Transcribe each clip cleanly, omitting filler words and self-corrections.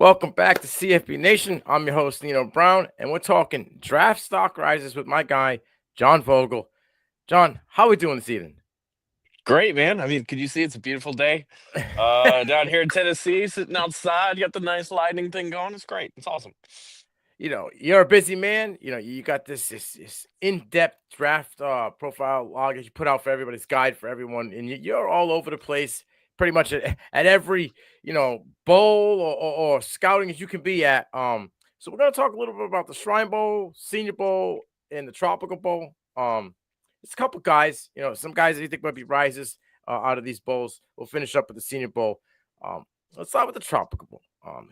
Welcome back to CFB Nation. I'm your host, Nino Brown, and we're talking draft stock rises with my guy, John Vogel. John, how are we doing this evening? Great, man. I mean, could you see it's a beautiful day down here in Tennessee, sitting outside. You got the nice lighting thing going. It's great. It's awesome. You're a busy man. You got this in-depth draft profile log that you put out for everybody's guide for everyone, and you're all over the place, pretty much at every bowl or scouting as you can be at. So we're gonna talk a little bit about the Shrine Bowl, Senior Bowl, and the Tropical Bowl. It's a couple guys, some guys that you think might be rises out of these bowls. We'll finish up with the Senior Bowl. Um, let's start with the Tropical Bowl.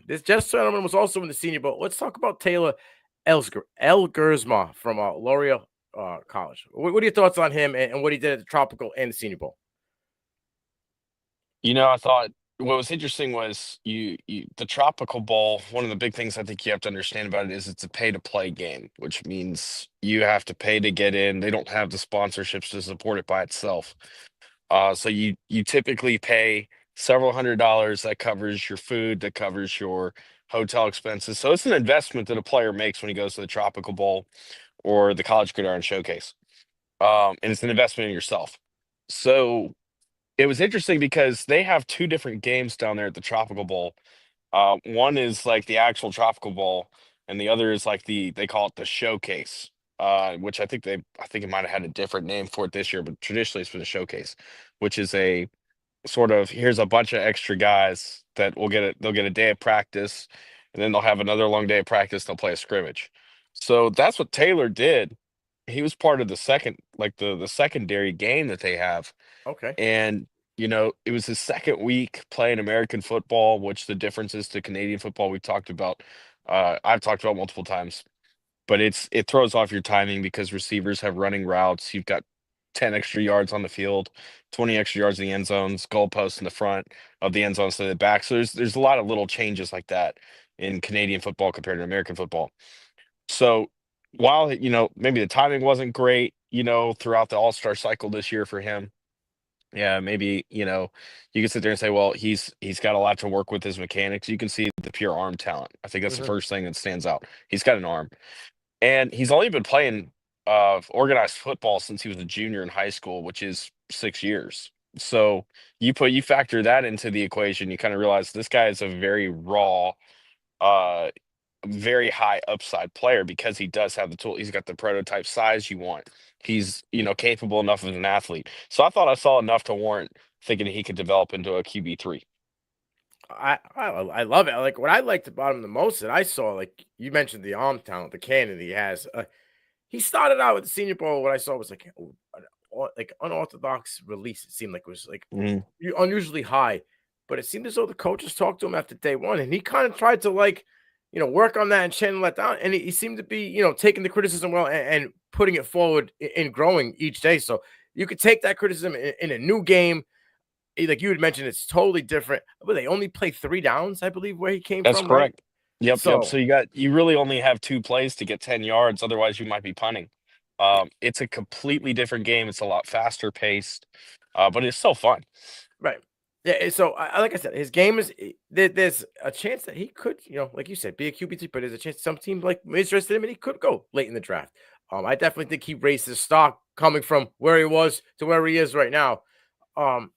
This Jets gentleman was also in the Senior Bowl. Let's talk about Taylor Elgersma from L'Oreal College. What are your thoughts on him and what he did at the Tropical and the Senior Bowl? I thought what was interesting was the Tropical Bowl. One of the big things I think you have to understand about it is it's a pay to play game, which means you have to pay to get in. They don't have the sponsorships to support it by itself. So you typically pay several $100s that covers your food, that covers your hotel expenses. So it's an investment that a player makes when he goes to the Tropical Bowl or the College Gridiron Showcase. And it's an investment in yourself. So it was interesting because they have two different games down there at the Tropical Bowl. One is like the actual Tropical Bowl, and the other is like they call it the Showcase, which I think it might have had a different name for it this year, but traditionally it's been a Showcase, which is a sort of here's a bunch of extra guys that they'll get a day of practice, and then they'll have another long day of practice. They'll play a scrimmage. So that's what Taylor did. He was part of the second, like the secondary game that they have, Okay. and it was his second week playing American football, which the differences to Canadian football we've talked about. I've talked about multiple times, but it throws off your timing because receivers have running routes. You've got 10 extra yards on the field, 20 extra yards in the end zones, goalposts in the front of the end zones to the back. So there's a lot of little changes like that in Canadian football compared to American football. So while maybe the timing wasn't great, throughout the All-Star cycle this year for him, yeah, maybe, you can sit there and say, well, he's got a lot to work with his mechanics. You can see the pure arm talent. I think that's the Hmm. first thing that stands out. He's got an arm. And he's only been playing organized football since he was a junior in high school, which is 6 years. So you factor that into the equation, you kind of realize this guy is a very raw, uh, very high upside player because he does have the tool. He's got the prototype size you want. He's capable enough as an athlete. So I thought I saw enough to warrant thinking he could develop into a QB3. I love it. Like what I liked about him the most that I saw, like you mentioned the arm talent, the cannon he has. He started out with the Senior Bowl. What I saw was like like unorthodox release. It seemed like it was like unusually high, but it seemed as though the coaches talked to him after day one, and he kind of tried to work on that and channel that down. And he seemed to be taking the criticism well and putting it forward and growing each day. So you could take that criticism in a new game. Like you had mentioned, it's totally different. But they only play 3 downs, I believe, where he came That's from, right? correct. Yep. So So you really only have two plays to get 10 yards, otherwise you might be punting. It's a completely different game. It's a lot faster paced, but it's still fun. right. Yeah, so like I said, his game is there's a chance that he could, like you said, be a QB3, but there's a chance some team like is interested in him and he could go late in the draft. I definitely think he raised his stock coming from where he was to where he is right now. Um,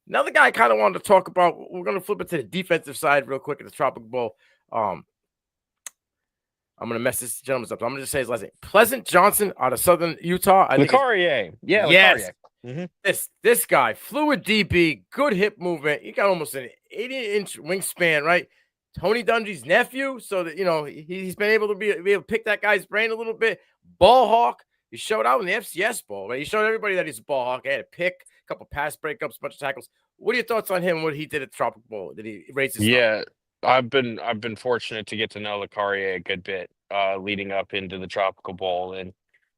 Another guy I kind of wanted to talk about. We're going to flip it to the defensive side real quick at the Tropical Bowl. Um, I'm going to mess this gentleman's up. I'm going to just say his last name. Pleasant Johnson out of Southern Utah. I think Lecarrier. Yeah, yes. Lecarrier. Hmm. This guy, fluid DB, good hip movement. He got almost an 80-inch wingspan, right? Tony Dungy's nephew, so that he's been able to be able to pick that guy's brain a little bit. Ball hawk. He showed out in the FCS Bowl, right? He showed everybody that he's a ball hawk. He had a pick, a couple pass breakups, a bunch of tackles. What are your thoughts on him? What he did at the Tropical Bowl? Did he raise his stock? Yeah, I've been fortunate to get to know Lecarrier a good bit, leading up into the Tropical Bowl, and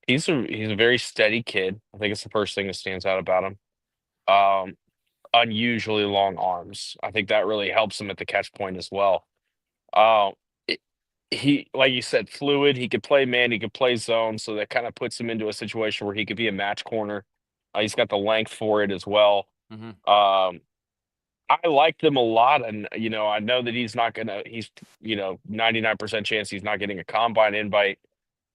he's a very steady kid. I think it's the first thing that stands out about him. Um, Unusually long arms. I think that really helps him at the catch point as well. Um, it, he, like you said, fluid. He could play man. He could play zone. So that kind of puts him into a situation where he could be a match corner. He's got the length for it as well. Hmm. Um, I like them a lot, and I know that he's not gonna. He's 99% chance he's not getting a combine invite,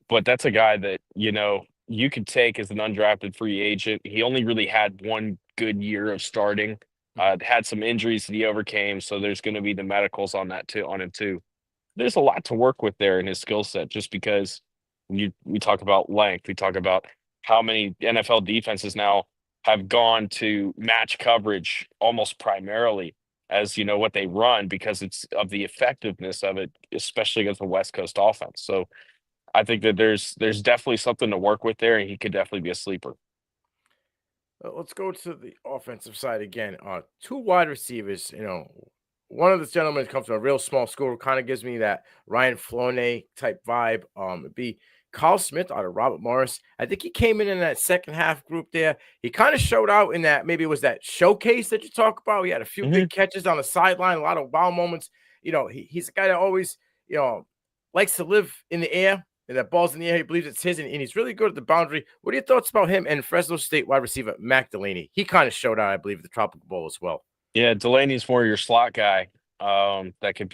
but that's a guy that you could take as an undrafted free agent. He only really had one good year of starting. Mhm. Had some injuries that he overcame, so there's going to be the medicals on him too. There's a lot to work with there in his skill set, just because we talk about length, we talk about how many NFL defenses now have gone to match coverage almost primarily as what they run because it's of the effectiveness of it, especially against the West Coast offense. So I think that there's definitely something to work with there, and he could definitely be a sleeper. Let's go to the offensive side again. Two wide receivers. One of the gentlemen comes from a real small school. Kind of gives me that Ryan Floney type vibe. It'd be Carl Smith out of Robert Morris. I think he came in that second half group there. He kind of showed out in that. Maybe it was that showcase that you talk about. He had a few Mhm. big catches on the sideline, a lot of wow moments. He's a guy that always likes to live in the air. And that ball's in the air, he believes it's his, and he's really good at the boundary. What are your thoughts about him and Fresno State wide receiver Mac Delaney? He kind of showed out, I believe, at the Tropical Bowl as well. Yeah, Delaney's more your slot guy. That could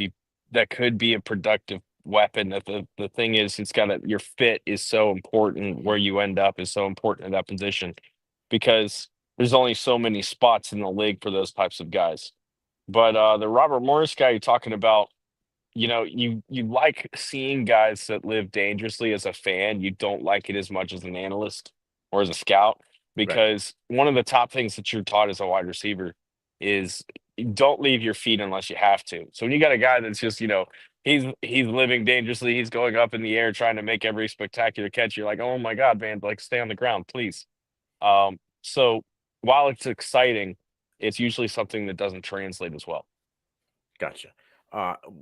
be a productive weapon. That the thing is, your fit is so important. Where Mhm. you end up is so important in that position because there's only so many spots in the league for those types of guys. But the Robert Morris guy you're talking about, you like seeing guys that live dangerously as a fan. You don't like it as much as an analyst or as a scout Right. because one of the top things that you're taught as a wide receiver is don't leave your feet unless you have to. So when you got a guy that's just, he's living dangerously, he's going up in the air trying to make every spectacular catch. You're like, oh my God, man, like stay on the ground, please. So while it's exciting, it's usually something that doesn't translate as well. Gotcha.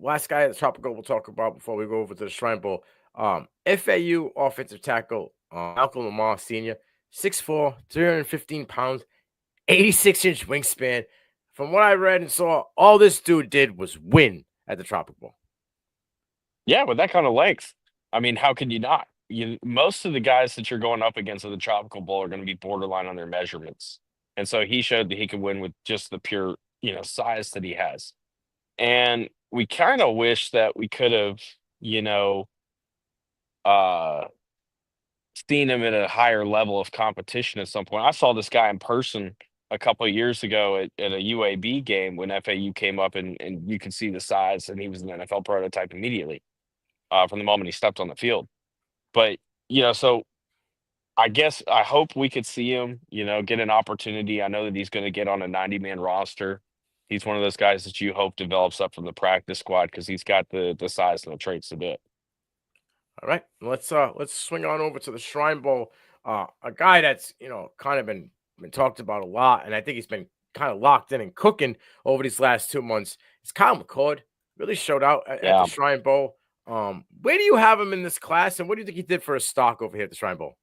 Last guy at the Tropical we'll talk about before we go over to the Shrine Bowl. FAU offensive tackle Malcolm Lamar Sr., 6'4, 315 pounds, 86-inch wingspan. From what I read and saw, all this dude did was win at the Tropical Bowl. Yeah, with that kind of length, I mean, how can you not? Most of the guys that you're going up against at the Tropical Bowl are going to be borderline on their measurements, and so he showed that he could win with just the pure, size that he has. And we kind of wish that we could have, you know, uh, seen him at a higher level of competition at some point. I saw this guy in person a couple of years ago at a UAB game when FAU came up, and you could see the size, and he was an NFL prototype immediately from the moment he stepped on the field. But, so I guess I hope we could see him, get an opportunity. I know that he's going to get on a 90-man roster. He's one of those guys that you hope develops up from the practice squad because he's got the size and the traits to do it. All right, let's swing on over to the Shrine Bowl. A guy that's kind of been talked about a lot, and I think he's been kind of locked in and cooking over these last 2 months. It's Kyle McCord. Really showed out at the Yeah. Shrine Bowl. Where do you have him in this class, and what do you think he did for a stock over here at the Shrine Bowl?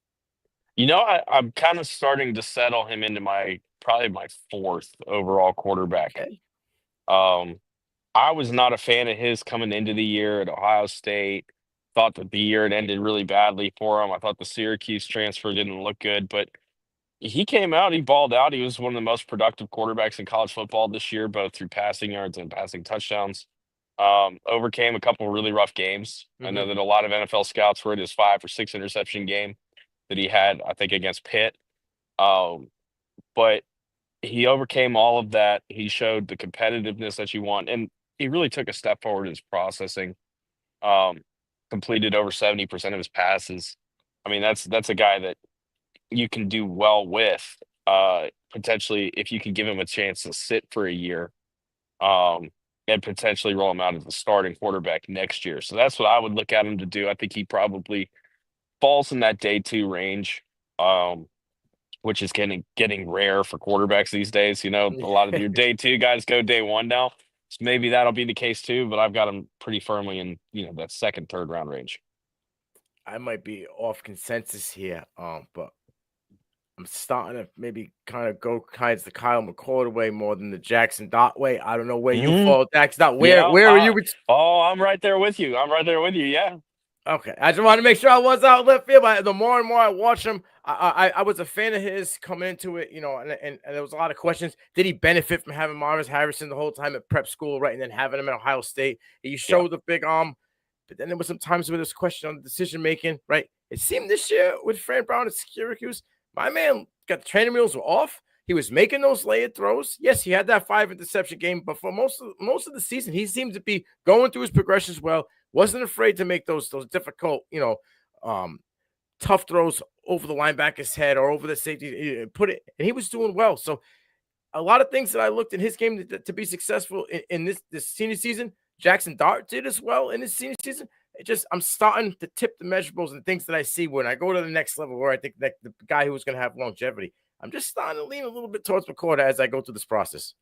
I'm kind of starting to settle him into probably my fourth overall quarterback. Okay. Um, I was not a fan of his coming into the year at Ohio State. Thought that the year had ended really badly for him. I thought the Syracuse transfer didn't look good, but he came out, he balled out. He was one of the most productive quarterbacks in college football this year, both through passing yards and passing touchdowns. Overcame a couple really rough games. I know Hmm. that a lot of NFL scouts were at his 5 or 6 interception game that he had, I think, against Pitt. Um, but he overcame all of that. He showed the competitiveness that you want, and he really took a step forward in his processing. Um, Completed over 70% of his passes. I mean, that's a guy that you can do well with, potentially if you can give him a chance to sit for a year, um, and potentially roll him out as the starting quarterback next year. So that's what I would look at him to do. I think he probably falls in that day two range, um, which is getting rare for quarterbacks these days. A lot of your day two guys go day one now. So maybe that'll be the case too, but I've got him pretty firmly in, that second, third round range. I might be off consensus here, but I'm starting to maybe kind of go kinds the Kyle McCord way more than the Jackson Dot way. I don't know where you Mhm. fall, Jackson Dot. Where Yeah. where are you? Oh, I'm right there with you. I'm right there with you. Yeah. Okay, I just wanted to make sure I was out left field. But the more and more I watch him, I was a fan of his coming into it, and there was a lot of questions. Did he benefit from having Marvis Harrison the whole time at prep school, right, and then having him at Ohio State? He Yeah. showed the big arm, but then there was some times where there's question on the decision making, right? It seemed this year with Fran Brown at Syracuse, my man got the training wheels were off. He was making those layered throws. Yes, he had that 5 interception game, but for most of the season, he seemed to be going through his progressions well. Wasn't afraid to make those difficult, um, tough throws over the linebacker's head or over the safety. Put it, and he was doing well. So a lot of things that I looked in his game to be successful in this senior season, Jackson Dart did as well in his senior season. It just I'm starting to tip the measurables and things that I see when I go to the next level, where I think that the guy who's going to have longevity. I'm just starting to lean a little bit towards McCord as I go through this process.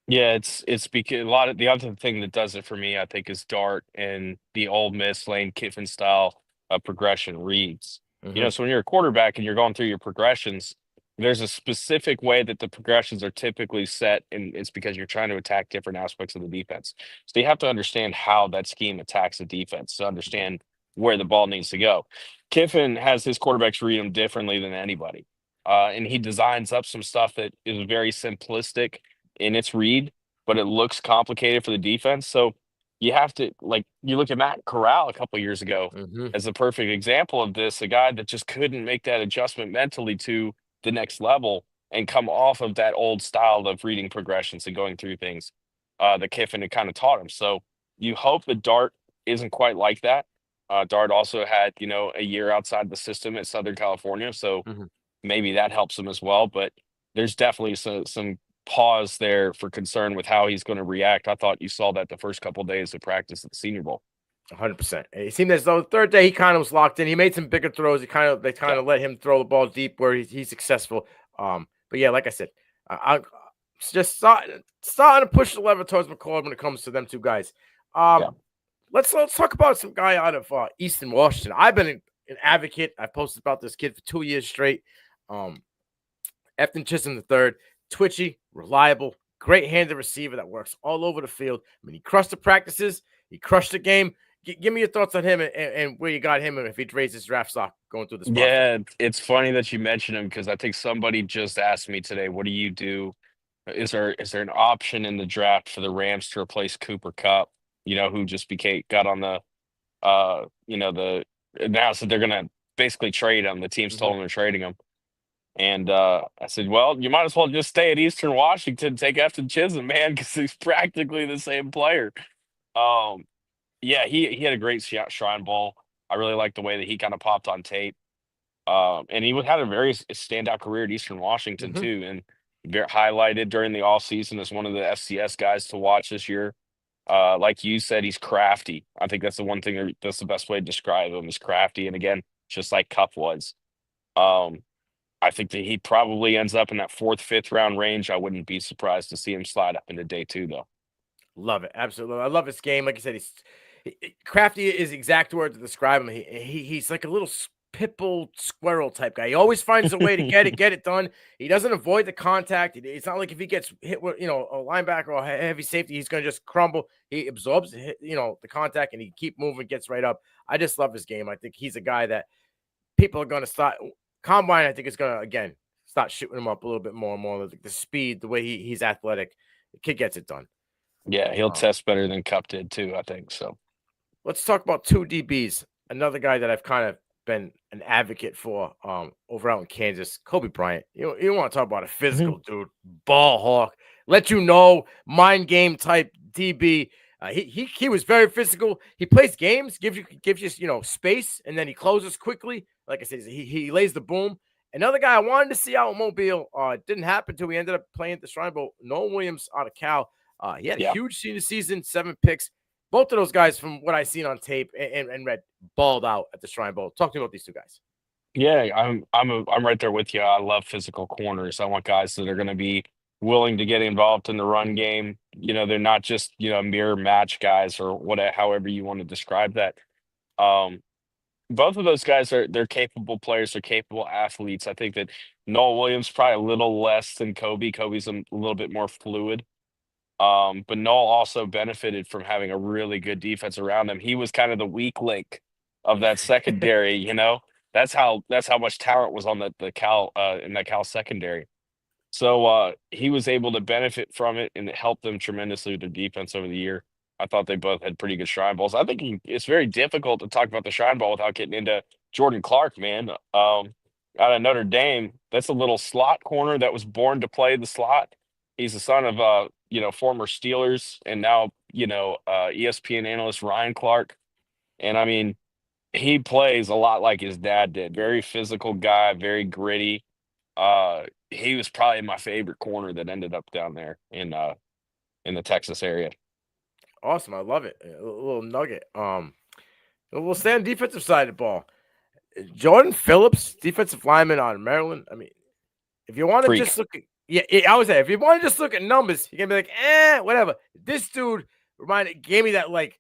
Yeah, it's because a lot of the other thing that does it for me, I think, is Dart and the Ole Miss Lane Kiffin style of progression reads. Hmm. So when you're a quarterback and you're going through your progressions, there's a specific way that the progressions are typically set, and it's because you're trying to attack different aspects of the defense. So you have to understand how that scheme attacks the defense to understand where the ball needs to go. Kiffin has his quarterbacks read them differently than anybody, and he designs up some stuff that is very simplistic in its read, but it looks complicated for the defense. So you have to like you look at Matt Corral a couple years ago Hmm. as a perfect example of this, a guy that just couldn't make that adjustment mentally to the next level and come off of that old style of reading progressions and going through things that Kiffin had kind of taught him. So you hope that Dart isn't quite like that. Dart also had, a year outside the system at Southern California, so Hmm. maybe that helps him as well. But there's definitely some pause there for concern with how he's going to react. I thought you saw that the first couple of days of practice at the Senior Bowl. 100%. It seemed as though the third day he kind of was locked in. He made some bigger throws. They kind Yeah, of let him throw the ball deep where he's successful. But yeah, like I said, I just starting to push the lever towards McCord when it comes to them two guys. yeah, Um, let's talk about some guy out of Eastern Washington. I've been an advocate. I posted about this kid for 2 years straight. Um, Efton Chisholm the third, twitchy, reliable, great-handed receiver that works all over the field. I mean, he crushed the practices, he crushed the game. Give me your thoughts on him and where you got him, and if he'd raise his draft stock going through this process. yeah. It's funny that you mentioned him because I think somebody just asked me today, "What do you do? Is there an option in the draft for the Rams to replace Cooper Cup? Who just became got on the the announced that they're gonna basically trade him. The team's Hmm. told them they're trading him." And I said, "Well, you might as well just stay at Eastern Washington, take after Chisholm, man, because he's practically the same player." Um, yeah, he had a great Shrine Bowl. I really like the way that he kind of popped on tape. And he had a very standout career at Eastern Washington Hmm. too, and highlighted during the all season as one of the FCS guys to watch this year. Like you said, he's crafty. I think that's the one thing that's the best way to describe him is crafty. And again, just like Cup was. Um, I think that he probably ends up in that fourth, fifth round range. I wouldn't be surprised to see him slide up into day two, though. Love it, absolutely. I love his game. Like I said, crafty is the exact word to describe him. He's like a little pit bull squirrel type guy. He always finds a way to get it done. He doesn't avoid the contact. It's not like if he gets hit with a linebacker or a heavy safety, he's going to just crumble. He absorbs the contact and he keep moving, gets right up. I just love his game. I think he's a guy that people are going to start combine. I think is going to again start shooting him up a little bit more and more. The speed, the way he's athletic, the kid gets it done. Yeah, he'll Um, test better than Cup did too, I think. So let's talk about two DBs. Another guy that I've kind of been an advocate for over out in Kansas, Kobe Bryant. You want to talk about a Mhm. physical dude, ball hawk, let you know, mind game type DB. He was very physical. He plays games, gives you space, and then he closes quickly. Like I said, he lays the boom. Another guy I wanted to see out in Mobile, didn't happen till he ended up playing at the Shrine Bowl. Noah Williams out of Cal. He had a yeah. huge senior season, 7 picks. Both of those guys, from what I've seen on tape and read, balled out at the Shrine Bowl. Talk to me about these two guys. Yeah, I'm right there with you. I love physical corners. I want guys that are going to be willing to get involved in the run Mhm. game. They're not just, mirror match guys or however you want to describe that. Um, both of those guys they're capable players, they're capable athletes. I think that Noah Williams probably a little less than Kobe. Kobe's a little bit more fluid. But Noah also benefited from having a really good defense around him. He was kind of the weak link of that secondary. That's how much talent was on the Cal in that Cal secondary. So he was able to benefit from it, and it helped them tremendously with their defense over the year. I thought they both had pretty good Shrine Balls. I think it's very difficult to talk about the Shrine Ball without getting into Jordan Clark, man. Out of Notre Dame, that's a little slot corner that was born to play the slot. He's the son of former Steelers and now ESPN analyst Ryan Clark. And I mean, he plays a lot like his dad did. Very physical guy, very gritty. He was probably my favorite corner that ended up down there in the Texas area. Awesome, I love it. A little nugget. We'll stay on defensive side of the ball. Jordan Phillips, defensive lineman on Maryland. I mean, if you want to just Freak. look at, I would say if you want to just look at numbers, you're gonna be like, whatever. This dude gave me that like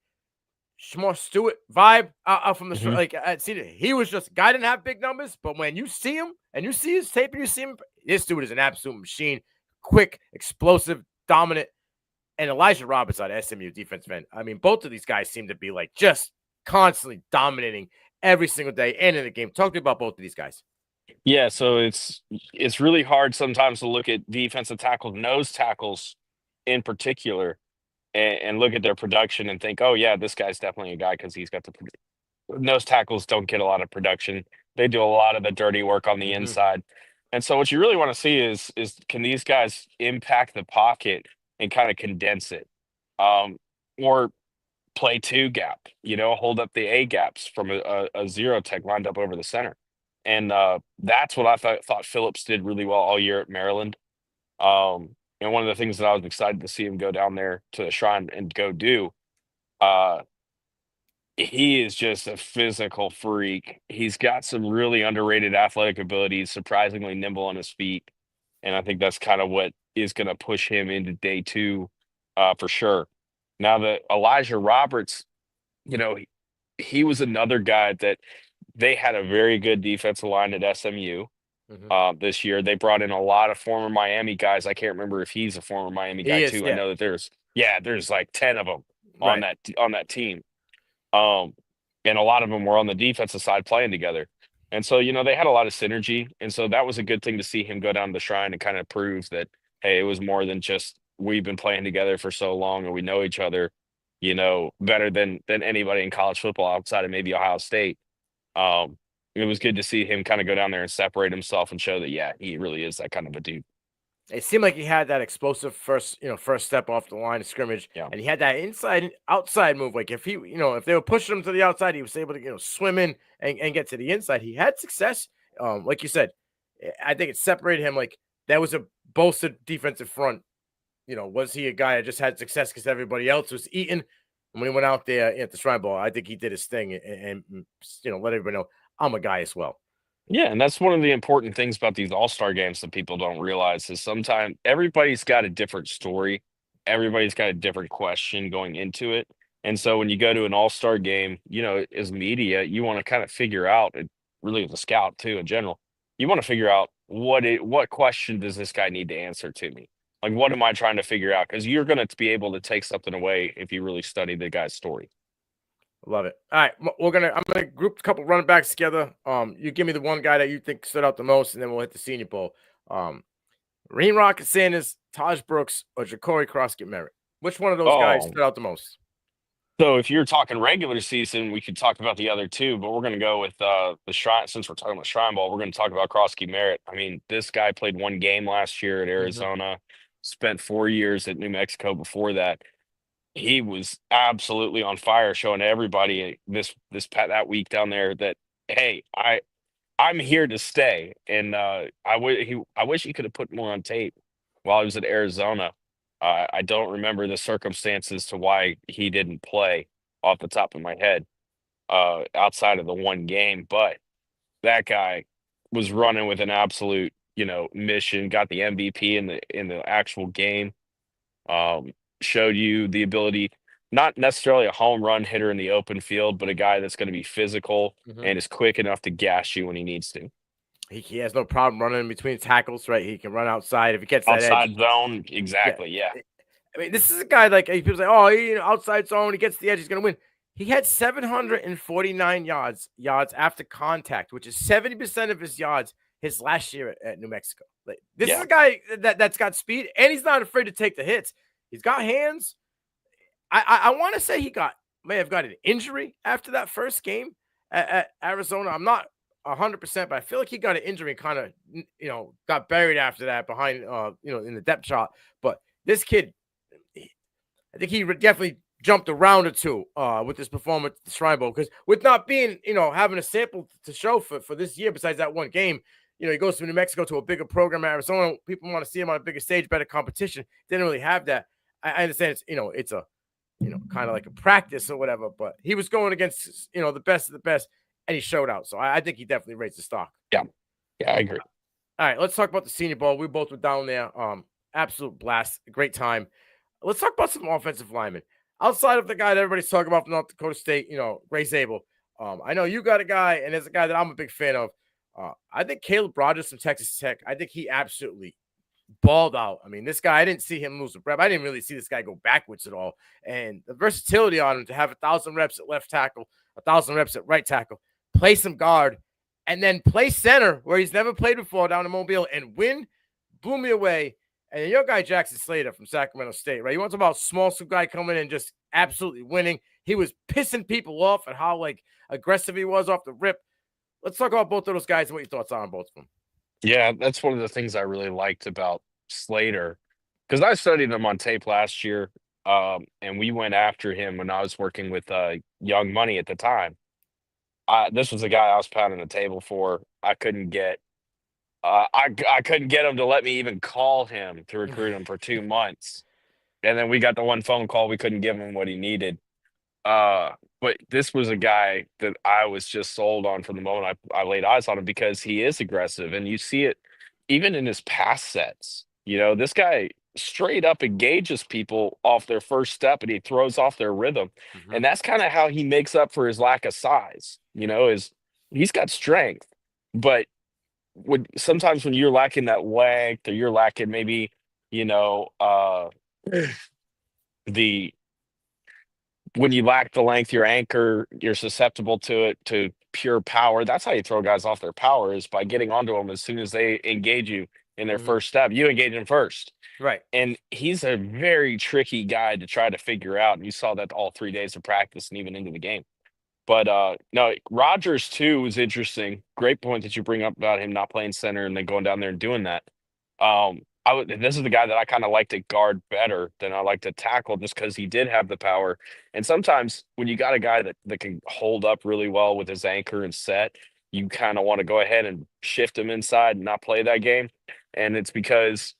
Shmore Stewart vibe out from the Mhm. like I'd seen it. He was just guy didn't have big numbers, but when you see him and you see his tape and you see him, this dude is an absolute machine, quick, explosive, dominant. And Elijah Roberts on SMU defensive end. I mean, both of these guys seem to be like just constantly dominating every single day and in the game. Talk to me about both of these guys. Yeah, so it's really hard sometimes to look at defensive tackles, nose tackles in particular, and look at their production and think, oh yeah, this guy's definitely a guy because he's got the nose tackles don't get a lot of production. They do a lot of the dirty work on the Mm-hmm. inside. And so what you really want to see is can these guys impact the pocket and kind of condense it? Or play two gap, hold up the A gaps from a zero tech lined up over the center. And that's what I thought Phillips did really well all year at Maryland. And one of the things that I was excited to see him go down there to the Shrine and go do, uh, he is just a physical freak. He's got some really underrated athletic abilities, surprisingly nimble on his feet. And I think that's kind of what is going to push him into day two for sure. Now that Elijah Roberts, you know, he, he was another guy that they had a very good defensive line at SMU Mm-hmm. this year. They brought in a lot of former Miami guys. I can't remember if he's a former Miami guy He is, too. I yeah. know that there's like 10 of them Right. on that team. Um, and a lot of them were on the defensive side playing together. And so, they had a lot of synergy. And so that was a good thing to see him go down the Shrine and kind of prove that, hey, it was more than just we've been playing together for so long and we know each other, better than anybody in college football outside of maybe Ohio State. Um, it was good to see him kind of go down there and separate himself and show that, yeah, he really is that kind of a dude. It seemed like he had that explosive first step off the line of scrimmage, Yeah. and he had that inside and outside move. Like if if they were pushing him to the outside, he was able to swim in and get to the inside. He had success. Like you said, I think it separated him. Like that was a bolstered defensive front. Was he a guy that just had success because everybody else was eating? And when he went out there at the Shrine Ball, I think he did his thing and let everybody know I'm a guy as well. Yeah, and that's one of the important things about these all-star games that people don't realize is sometimes everybody's got a different story. Everybody's got a different question going into it. And so when you go to an all-star game, as media, you want to kind of figure out, and really as a scout too in general, you want to figure out what question does this guy need to answer to me? Like what am I trying to figure out? Because you're going to be able to take something away if you really study the guy's story. Love it. All right, I'm gonna group a couple running backs together. You give me the one guy that you think stood out the most, and then we'll hit the Senior Bowl. Raheem Rocket Sanders, Taj Brooks, or Ja'Cory Crossett Merritt. Which one of those guys Oh, stood out the most? so if you're talking regular season, we could talk about the other two, but we're going to go with the Shrine. Since we're talking about Shrine Ball, we're going to talk about Krosky Merritt. I mean, this guy played one game last year at Hmm. Arizona, spent 4 years at New Mexico before that. He was absolutely on fire, showing everybody that week down there that hey, I'm here to stay. And I wish he could have put more on tape while he was at Arizona. I don't remember the circumstances to why he didn't play off the top of my head outside of the one game, but that guy was running with an absolute, mission, got the MVP in the actual game, um, showed you the ability, not necessarily a home run hitter in the open field, but a guy that's going to be physical Hmm. and is quick enough to gash you when he needs to. He has no problem running in between tackles, right? He can run outside if he gets that edge. Outside zone, Yeah, exactly. Yeah. I mean, this is a guy like people say, oh, outside zone, he gets the edge, he's gonna win. He had 749 yards after contact, which is 70% of his yards his last year at New Mexico. Like, this is Yeah. a guy that's got speed, and he's not afraid to take the hits. He's got hands. I want to say may have got an injury after that first game at Arizona. I'm not 100%, but I feel like he got an injury and kind of got buried after that behind in the depth chart. But this kid, I think he definitely jumped a round or two with this performance at the Shrine Bowl, because with not being having a sample to show for this year besides that one game. He goes from New Mexico to a bigger program, Arizona. People want to see him on a bigger stage, better competition. Didn't really have that. I understand it's a kind of like a practice or whatever. But he was going against, the best of the best, and he showed out. So I think he definitely raised the stock. Yeah. Yeah, I agree. All right, let's talk about the Senior Bowl. We both were down there. Absolute blast, great time. Let's talk about some offensive linemen. Outside of the guy that everybody's talking about from North Dakota State, Ray Zabel. I know you got a guy, and there's a guy that I'm a big fan of. I think Caleb Rogers from Texas Tech, I think he absolutely balled out. I mean, this guy, I didn't see him lose a rep. I didn't really see this guy go backwards at all. And the versatility on him to have 1,000 reps at left tackle, 1,000 reps at right tackle, play some guard, and then play center where he's never played before down in Mobile and win, blew me away. And your guy, Jackson Slater from Sacramento State, right? You want to talk about small school guy coming in and just absolutely winning. He was pissing people off at how, aggressive he was off the rip. Let's talk about both of those guys and what your thoughts are on both of them. Yeah, that's one of the things I really liked about Slater, because I studied him on tape last year, and we went after him when I was working with Young Money at the time. This was the guy I was pounding the table for. I couldn't get him to let me even call him to recruit him for 2 months, and then we got the one phone call. We couldn't give him what he needed. Uh, but this was a guy that I was just sold on from the moment I laid eyes on him, because he is aggressive, and you see it even in his pass sets. This guy straight up engages people off their first step, and he throws off their rhythm. Mm-hmm. And that's kind of how he makes up for his lack of size, is he's got strength, but sometimes when you're lacking that length, or you're lacking maybe, you know, the when you lack the length, your anchor, you're susceptible to it, to pure power. That's how you throw guys off their power, is by getting onto them as soon as they engage you in their Mm-hmm. first step. You engage them first. Right. And he's a very tricky guy to try to figure out. And you saw that all 3 days of practice and even into the game. But no, Rodgers too was interesting. Great point that you bring up about him not playing center and then going down there and doing that. This is the guy that I kind of like to guard better than I like to tackle, just because he did have the power. And sometimes when you got a guy that can hold up really well with his anchor and set, you kind of want to go ahead and shift him inside and not play that game. And it's because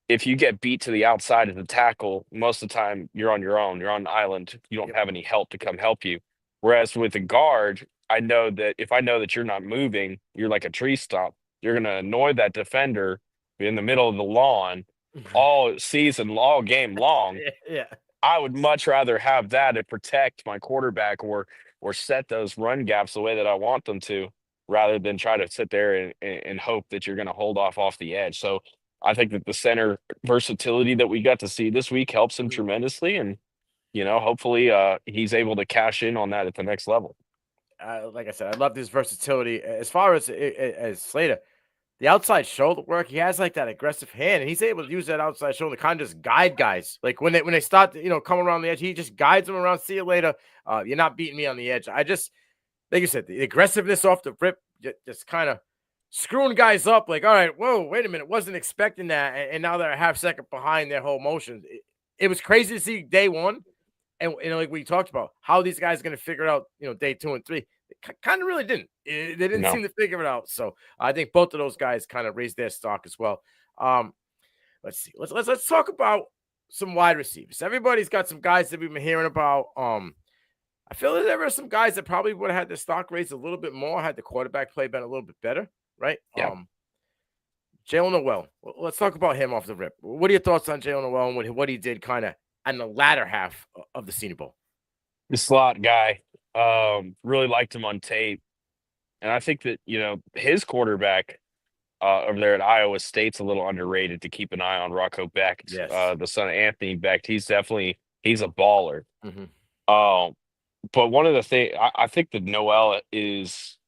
if you get beat to the outside of the tackle, most of the time you're on your own. You're on an island. You don't Yep. have any help to come help you. Whereas with a guard, I know that if I know that you're not moving, you're like a tree stump. You're going to annoy that defender in the middle of the lawn all season, all game long. Yeah. I would much rather have that to protect my quarterback, or set those run gaps the way that I want them to, rather than try to sit there and hope that you're going to hold off the edge. So I think that the center versatility that we got to see this week helps him Mhm. tremendously, and hopefully he's able to cash in on that at the next level. Like I said, I love this versatility. As far as Slater, the outside shoulder work, he has like that aggressive hand, and he's able to use that outside shoulder to kind of just guide guys. Like when they start to, come around the edge, he just guides them around. See you later. You're not beating me on the edge. I just, like you said, the aggressiveness off the rip, just kind of screwing guys up. Like, all right, whoa, wait a minute, wasn't expecting that, and now they're a half second behind their whole motions. It was crazy to see day one, and like we talked about, how these guys are going to figure it out, day 2 and 3. Kind of really didn't. They didn't No. seem to figure it out. So I think both of those guys kind of raised their stock as well. Um, let's see. Let's talk about some wide receivers. Everybody's got some guys that we've been hearing about. I feel that there were some guys that probably would have had their stock raised a little bit more had the quarterback play been a little bit better, right? Yeah. Jalen Noel. Let's talk about him off the rip. What are your thoughts on Jalen Noel and what he did kind of in the latter half of the Senior Bowl? The slot guy, really liked him on tape. And I think that, his quarterback over there at Iowa State's a little underrated, to keep an eye on. Rocco Becht, Yes. the son of Anthony Becht. He's a baller. Mhm. Um, But one of the things I think that Noel is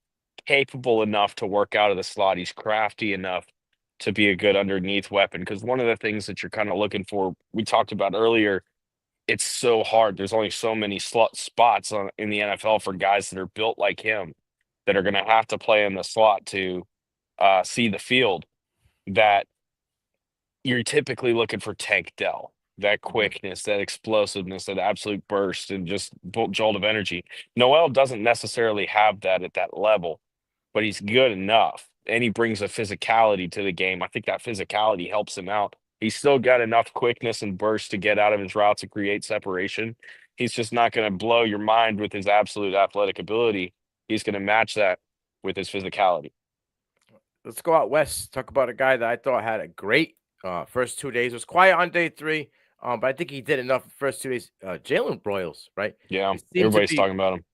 capable enough to work out of the slot. He's crafty enough to be a good underneath weapon. Because one of the things that you're kind of looking for, we talked about earlier, it's so hard. There's only so many slot spots in the NFL for guys that are built like him that are going to have to play in the slot to see the field. That you're typically looking for Tank Dell, that Mhm. quickness, that explosiveness, that absolute burst, and just jolt of energy. Noel doesn't necessarily have that at that level, but he's good enough, and he brings a physicality to the game. I think that physicality helps him out. He's still got enough quickness and burst to get out of his routes and create separation. He's just not going to blow your mind with his absolute athletic ability. He's going to match that with his physicality. Let's go out west. Talk about a guy that I thought had a great first 2 days. It was quiet on day three, but I think he did enough the first 2 days. Jalen Broyles, right? Yeah, He seemed to everybody's be talking about him.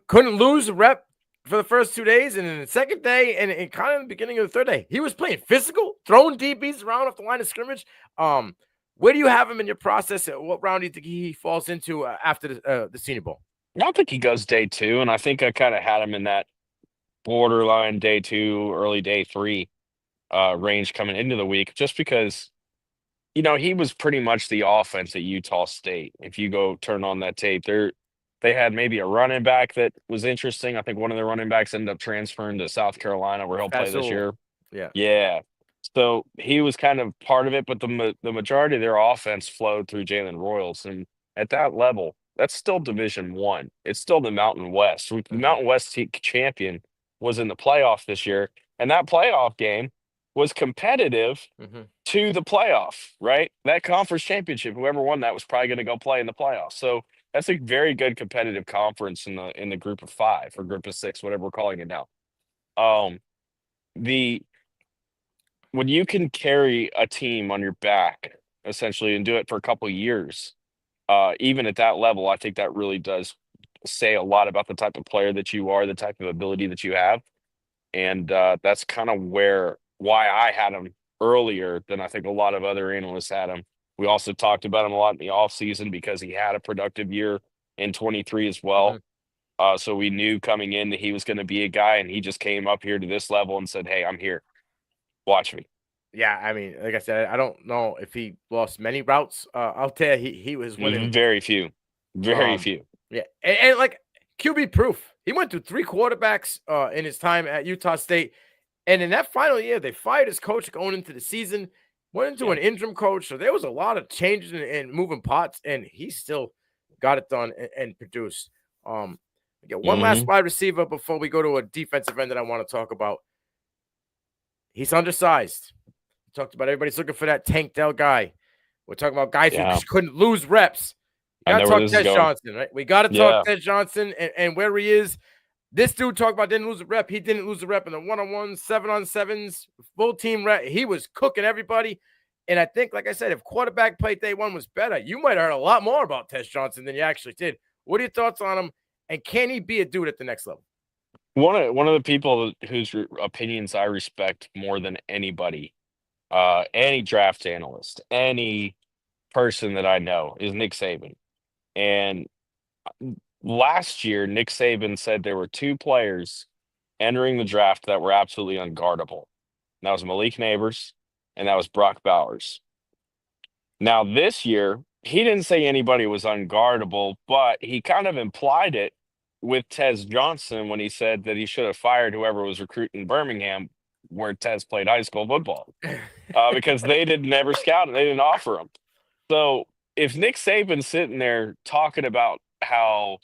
couldn't lose a rep for the first 2 days, and then the second day, and kind of the beginning of the third day, he was playing physical, throwing DBs around off the line of scrimmage. Um, where do you have him in your process? What round do you think he falls into after the Senior Bowl? I don't think he goes day two, and I think I kind of had him in that borderline day two, early day three range coming into the week, just because he was pretty much the offense at Utah State. If you go turn on that tape, they had maybe a running back that was interesting. I think one of the running backs ended up transferring to South Carolina, where he'll play this Fazul, year. yeah. Yeah. So he was kind of part of it, but the majority of their offense flowed through Jalen Royals, and at that level, that's still Division One. It's still the Mountain West. The Hmm. Mountain West champion was in the playoff this year, and that playoff game was competitive Hmm. to the playoff. Right, that conference championship, whoever won that was probably going to go play in the playoffs. So that's a very good competitive conference in the group of five or group of six, whatever we're calling it now. Um, the when you can carry a team on your back essentially and do it for a couple years, even at that level, I think that really does say a lot about the type of player that you are, the type of ability that you have, and that's kind of why I had him earlier than I think a lot of other analysts had him. We also talked about him a lot in the offseason because he had a productive year in 23 as Hmm. well. So we knew coming in that he was going to be a guy, and he just came up here to this level and said, "Hey, I'm here. Watch me." Yeah, I mean, like I said, I don't know if he lost many routes out there. He was winning. Very few. Very Um, few. yeah, and like QB proof. He went through three quarterbacks in his time at Utah State, and in that final year, they fired his coach going into the season. Went into Yeah. an interim coach, so there was a lot of changes and moving parts, and he still got it done and produced. I get one last Mhm. wide receiver before we go to a defensive end that I want to talk about. He's undersized. We talked about everybody's looking for that Tank Dell guy. We're talking about guys who Yeah. couldn't lose reps. You I got know to where talk this is Ted going. Johnson, right? We got to talk Yeah. Ted Johnson and where he is. This dude talked about didn't lose a rep. He didn't lose a rep in the one-on-ones, 7-on-7s, full team rep. He was cooking everybody. And I think, like I said, if quarterback play day one was better, you might have heard a lot more about Ted Johnson than you actually did. What are your thoughts on him? And can he be a dude at the next level? One of the people whose opinions I respect more than anybody, any draft analyst, any person that I know is Nick Saban. And last year, Nick Saban said there were two players entering the draft that were absolutely unguardable. And that was Malik Neighbors and that was Brock Bowers. Now, this year, he didn't say anybody was unguardable, but he kind of implied it with Tez Johnson when he said that he should have fired whoever was recruiting Birmingham, where Tez played high school football, because they didn't ever scout him. They didn't offer him. So if Nick Saban's sitting there talking about how,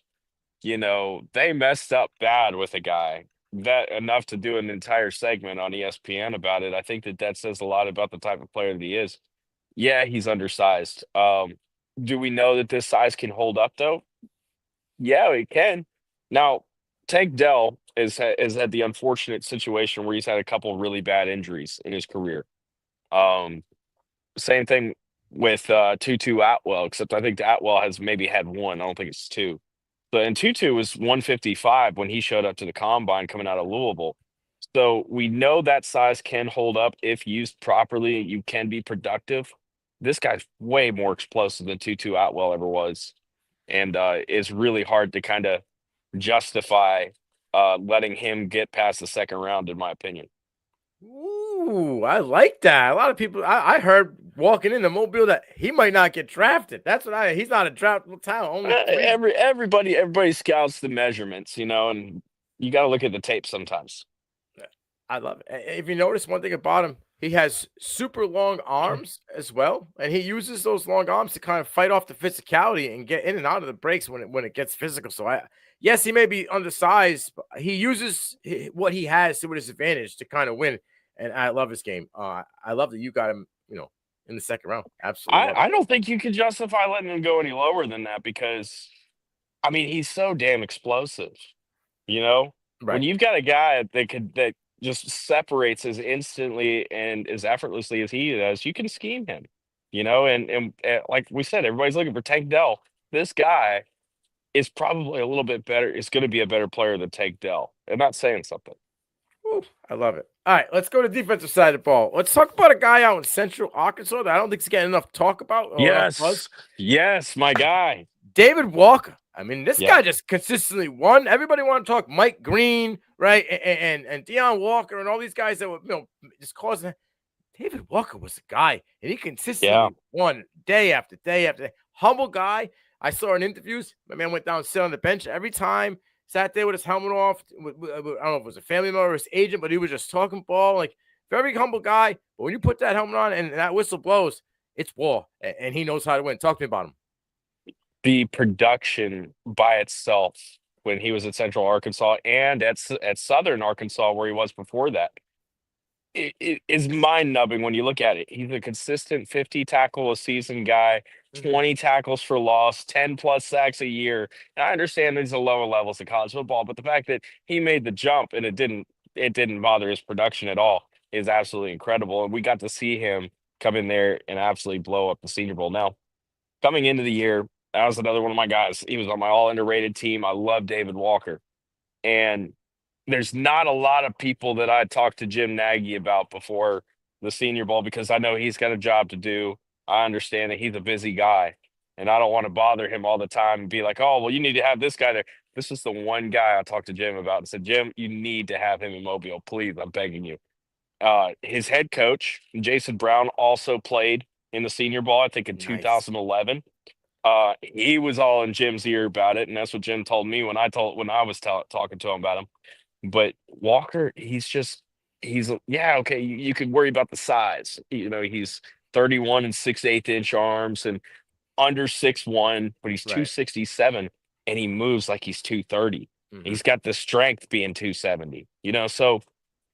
they messed up bad with a guy, that enough to do an entire segment on ESPN about it, I think that says a lot about the type of player that he is. Yeah, he's undersized. Do we know that this size can hold up though? Yeah, it can. Now, Tank Dell is had the unfortunate situation where he's had a couple really bad injuries in his career. Um, Same thing with Tutu Atwell, except I think Atwell has maybe had one. I don't think it's two. So and Tutu was 155 when he showed up to the combine coming out of Louisville. So we know that size can hold up if used properly. You can be productive. This guy's way more explosive than Tutu Atwell ever was. and it's really hard to kind of justify letting him get past the second round, in my opinion. Ooh, I like that. A lot of people I heard walking into Mobile that he might not get drafted. That's what he's not a draftable talent. Only three. Everybody scouts the measurements, and you got to look at the tape sometimes. I love it. If you notice one thing about him, he has super long arms as well, and he uses those long arms to kind of fight off the physicality and get in and out of the breaks when it gets physical. So yes, he may be undersized, but he uses what he has to his advantage to kind of win. And I love his game. I love that you got him, in the second round. Absolutely love it. I don't think you can justify letting him go any lower than that because, I mean, he's so damn explosive. You know, when Right. you've got a guy that just separates as instantly and as effortlessly as he does, you can scheme him. And like we said, everybody's looking for Tank Dell. This guy is probably a little bit better. Is going to be a better player than Tank Dell. I'm not saying something. Woo, I love it. All right, let's go to the defensive side of the ball. Let's talk about a guy out in Central Arkansas that I don't think he's getting enough talk about or enough buzz. Yes, yes, my guy. David Walker. I mean, this Yeah, guy just consistently won. Everybody want to talk Mike Green, right? And Deion Walker and all these guys that were, just causing. David Walker was the guy, and he yeah. consistently won day after day after day. Humble guy. I saw in interviews, my man went down and sat on the bench every time, sat there with his helmet off. I don't know if it was a family member or his agent, but he was just talking ball. Like, very humble guy. But when you put that helmet on and that whistle blows, it's war, and he knows how to win. Talk to me about him. The production by itself when he was at Central Arkansas and at Southern Arkansas where he was before that. It is mind-numbing when you look at it. He's a consistent 50 tackle a season guy, Mhm. 20 tackles for loss, 10 plus sacks a year. And I understand these are lower levels of college football, but the fact that he made the jump and it didn't bother his production at all is absolutely incredible. And we got to see him come in there and absolutely blow up the Senior Bowl. Now, coming into the year, that was another one of my guys. He was on my all underrated team. I love David Walker. And there's not a lot of people that I talked to Jim Nagy about before the Senior Bowl because I know he's got a job to do. I understand that he's a busy guy, and I don't want to bother him all the time and be like, "Oh, well, you need to have this guy there." This is the one guy I talked to Jim about and said, "Jim, you need to have him in Mobile, please. I'm begging you." His head coach, Jason Brown, also played in the Senior Bowl, I think in Nice. 2011. He was all in Jim's ear about it, and that's what Jim told me when I was talking to him about him. But Walker, yeah, okay, you could worry about the size. He's 31 and 6/8 inch arms and under 6'1", but he's Right. 267 and he moves like he's 230. Hmm. He's got the strength being 270. So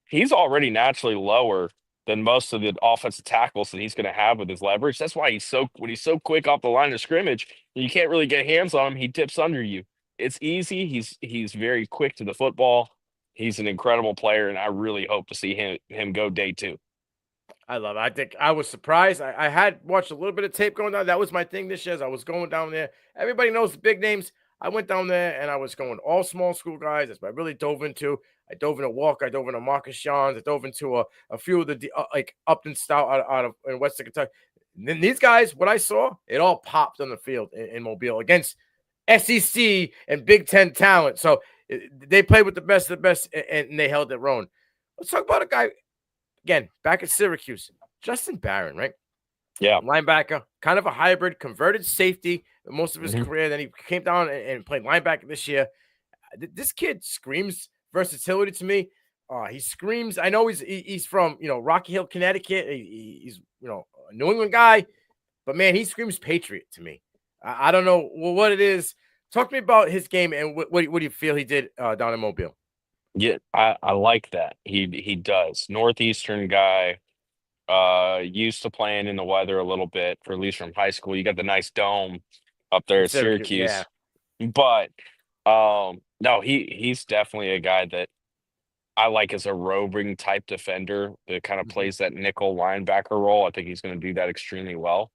he's already naturally lower than most of the offensive tackles that he's going to have with his leverage. That's why when he's so quick off the line of scrimmage, you can't really get hands on him. He dips under you. It's easy. He's very quick to the football. He's an incredible player, and I really hope to see him go day two. I love it. I think I was surprised. I had watched a little bit of tape going down. That was my thing this year. As I was going down there. Everybody knows the big names. I went down there and I was going all small school guys. That's what I really dove into. I dove into Walker. I dove into Marcus Johns. I dove into a few of like Upton Stout out of in Western Kentucky. And then these guys, what I saw, it all popped on the field in Mobile against SEC and Big Ten talent. So they played with the best of the best, and they held their own. Let's talk about a guy again back at Syracuse, Justin Barron, right? Yeah. Linebacker, kind of a hybrid, converted safety most of his Mhm. career. Then he came down and played linebacker this year. This kid screams versatility to me. He screams. I know he's from Rocky Hill, Connecticut. He's a New England guy, but man, he screams Patriot to me. I don't know what it is. Talk to me about his game and what do you feel he did down in Mobile? Yeah, I like that. He does. Northeastern guy, used to playing in the weather a little bit, for at least from high school. You got the nice dome up there In at Syracuse, yeah, Syracuse. But no, he's definitely a guy that I like as a roving type defender that kind of hmm plays that nickel linebacker role. I think he's going to do that extremely well.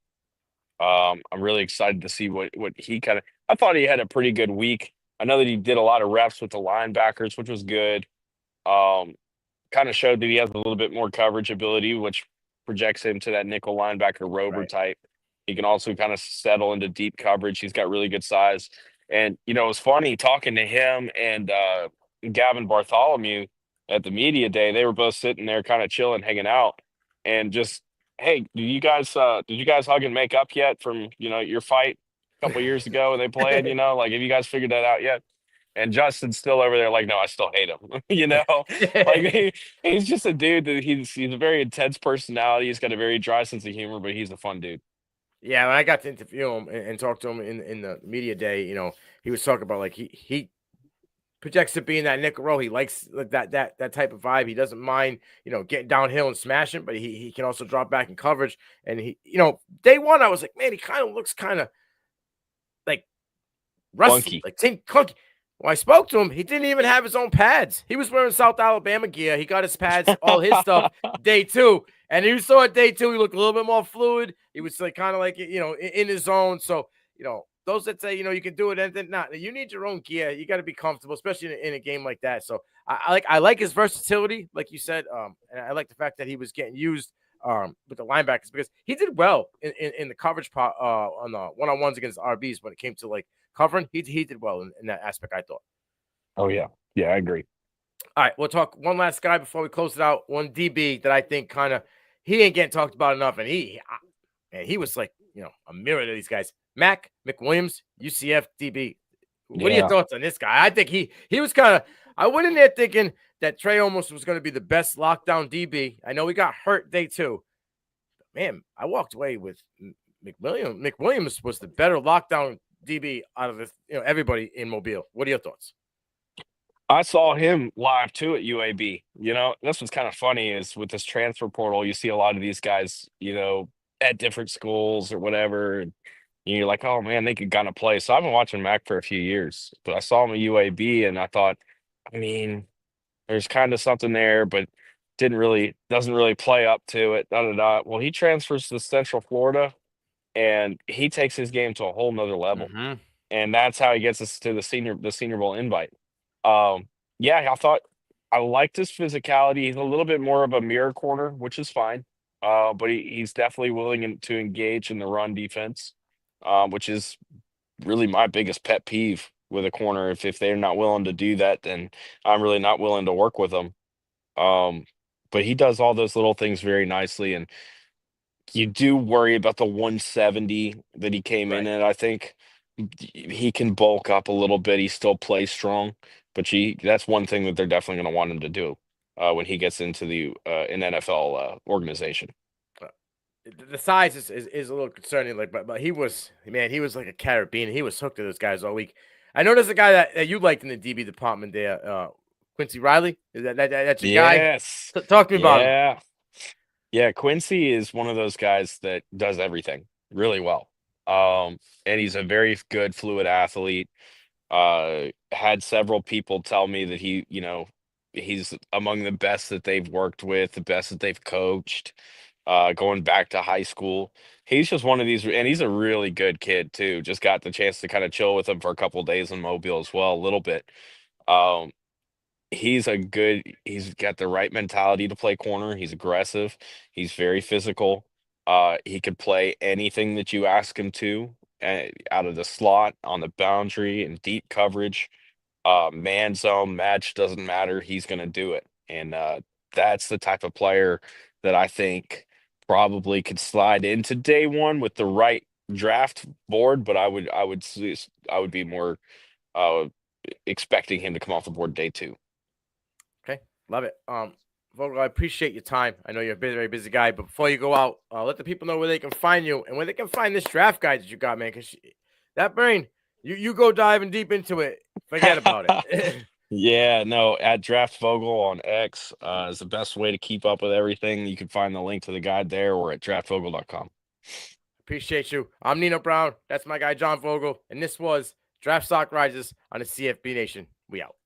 I'm really excited to see what he kind of. I thought he had a pretty good week. I know that he did a lot of reps with the linebackers, which was good. Um, Kind of showed that he has a little bit more coverage ability, which projects him to that nickel linebacker rover right. type. He can also kind of settle into deep coverage. He's got really good size. And, you know, it was funny talking to him and Gavin Bartholomew at the media day. They were both sitting there kind of chilling, hanging out, and just, hey, did you guys hug and make up yet from, you know, your fight a couple years ago when they played, you know? Like, have you guys figured that out yet? And Justin's still over there like, no, I still hate him. You know, like he's just a dude that he's a very intense personality. He's got a very dry sense of humor, but he's a fun dude. Yeah, when I got to interview him and talk to him in the media day, he was talking about like he projects to being that nickel row. He likes like that type of vibe. He doesn't mind, getting downhill and smashing, but he can also drop back in coverage. And day one, I was like, man, he kind of looks kind of like rusty, Clunky. like clunky. When I spoke to him, he didn't even have his own pads. He was wearing South Alabama gear. He got his pads, all his stuff, day two. And you saw it day two, he looked a little bit more fluid. He was like kind of like, in his zone. So, those that say, you can do it and then not, you need your own gear. You got to be comfortable, especially in a game like that. So I like his versatility, like you said. And I like the fact that he was getting used with the linebackers because he did well in the coverage part on the one-on-ones against RBs when it came to like covering. He did well in that aspect, I thought. Oh yeah, yeah, I agree. All right, we'll talk one last guy before we close it out. One DB that I think kind of he ain't getting talked about enough, and he was like a mirror to these guys. Mac McWilliams, UCF DB. What are your Yeah. thoughts on this guy? I think he was kind of. I went in there thinking that Trey almost was going to be the best lockdown DB. I know he got hurt day two. Man, I walked away with McWilliams. McWilliams was the better lockdown DB out of everybody in Mobile. What are your thoughts? I saw him live too at UAB. You know, that's what's kind of funny is with this transfer portal, you see a lot of these guys, you know, at different schools or whatever. And you're like, oh man, they could kind of play. So I've been watching Mac for a few years, but I saw him at UAB and I thought, I mean, there's kind of something there, but doesn't really play up to it. Da, da, da. Well, he transfers to Central Florida and he takes his game to a whole nother level. Mm-hmm. And that's how he gets us to the Senior Bowl invite. Yeah, I liked his physicality. He's a little bit more of a mirror corner, which is fine. But he's definitely willing to engage in the run defense, which is really my biggest pet peeve with a corner. If they're not willing to do that, then I'm really not willing to work with them. Um, but he does all those little things very nicely, and you do worry about the 170 that he came in Right. at. I think he can bulk up a little bit. He still plays strong, but that's one thing that they're definitely going to want him to do when he gets into an NFL organization. Uh, the size is a little concerning, like, but he was like a Caribbean. He was hooked to those guys all week. I know there's a guy that you liked in the DB department there, Quincy Riley. Is that's your guy? Yes. Talk to me about him. Yeah. Yeah, Quincy is one of those guys that does everything really well. And he's a very good fluid athlete. Had several people tell me that he's among the best that they've worked with, the best that they've coached, going back to high school. He's just one of these, and he's a really good kid too. Just got the chance to kind of chill with him for a couple of days in Mobile as well, a little bit. Um, he's got the right mentality to play corner. He's aggressive. He's very physical. He could play anything that you ask him to, out of the slot, on the boundary, in deep coverage, man zone, match, doesn't matter. He's going to do it. And that's the type of player that I think probably could slide into day one with the right draft board, but I would be more uh, expecting him to come off the board day two. Okay, love it. Vogel, I appreciate your time. I know you're a very busy guy, but before you go out, let the people know where they can find you and where they can find this draft guide that you got, man. Because that brain, you go diving deep into it. Forget about it. Yeah, no, at Draft Vogel on X is the best way to keep up with everything. You can find the link to the guide there or at draftvogel.com. Appreciate you. I'm Nino Brown. That's my guy, John Vogel. And this was Draft Stock Rises on the CFB Nation. We out.